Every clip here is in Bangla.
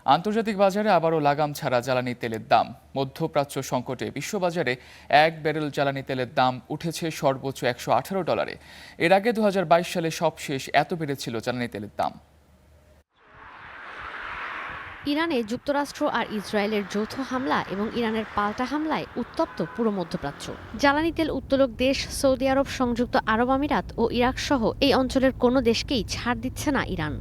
আন্তর্জাতিক বাজারে আবারও লাগাম ছাড়া জ্বালানি তেলের দাম। মধ্যপ্রাচ্য সংকটে বিশ্ববাজারে এক ব্যারেল জ্বালানি তেলের দাম উঠেছে সর্বোচ্চ $118। এর আগে 2022 সালে সবশেষ এত বেড়েছিল জ্বালানি তেলের দাম। ইরানে যুক্তরাষ্ট্র আর ইসরায়েলের যৌথ হামলা এবং ইরানের পাল্টা হামলায় উত্তপ্ত পুরো মধ্যপ্রাচ্য। জ্বালানি তেল উত্তোলক দেশ সৌদি আরব, সংযুক্ত আরব আমিরাত ও ইরাক সহ এই অঞ্চলের কোনো দেশকেই ছাড় দিচ্ছে না ইরান।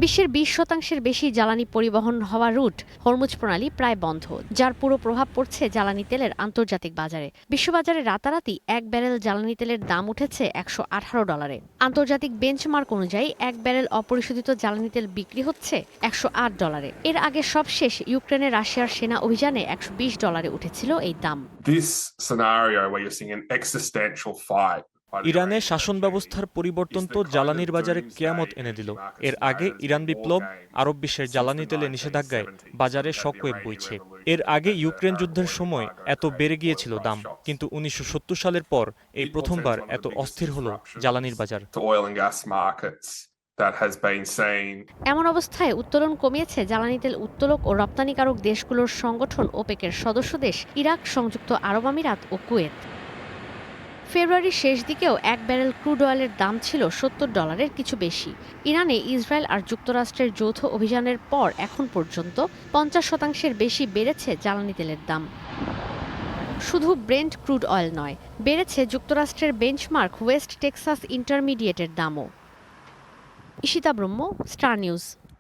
বিশ্বের 20% বেশি জ্বালানি পরিবহন হওয়া রুট হরমুজ প্রণালী প্রায় বন্ধ, যার পুরো প্রভাব পড়ছে জ্বালানি তেলের আন্তর্জাতিক বাজারে। বিশ্ববাজারে রাতারাতি এক ব্যারেল জ্বালানি তেলের দাম উঠেছে $118। আন্তর্জাতিক বেঞ্চমার্ক অনুযায়ী এক ব্যারেল অপরিশোধিত জ্বালানি তেল বিক্রি হচ্ছে $108। এর আগে সবশেষ ইউক্রেনে রাশিয়ার সেনা অভিযানে $120 উঠেছিল এই দাম। ইরানের শাসন ব্যবস্থার পরিবর্তন তো জ্বালানির বাজারে কেয়ামত এনে দিল। এর আগে ইরান বিপ্লব, আরব বিশ্বের জ্বালানি তেলে নিষেধাজ্ঞায় বাজারে শকওয়েভ বইছে। এর আগে ইউক্রেন যুদ্ধের সময় এত বেড়ে গিয়েছিল দাম, কিন্তু 1970 সালের পর এই প্রথমবার এত অস্থির হলো জ্বালানির বাজার। এমন অবস্থায় উত্তোলন কমিয়েছে জ্বালানি তেল উত্তোলক ও রপ্তানিকারক দেশগুলোর সংগঠন ওপেকের সদস্য দেশ ইরাক, সংযুক্ত আরব আমিরাত ও কুয়েত। ফেব্রুয়ারির শেষ দিকেও এক ব্যারেল ক্রুড অয়েলের দাম ছিল $70 কিছু বেশি। ইরানে ইসরায়েল আর যুক্তরাষ্ট্রের যৌথ অভিযানের পর এখন পর্যন্ত 50% বেশি বেড়েছে জ্বালানি তেলের দাম। শুধু ব্রেন্ট ক্রুড অয়েল নয়, বেড়েছে যুক্তরাষ্ট্রের বেঞ্চমার্ক ওয়েস্ট টেক্সাস ইন্টারমিডিয়েটের দামও। ঈশিতা ব্রহ্ম, স্টার নিউজ।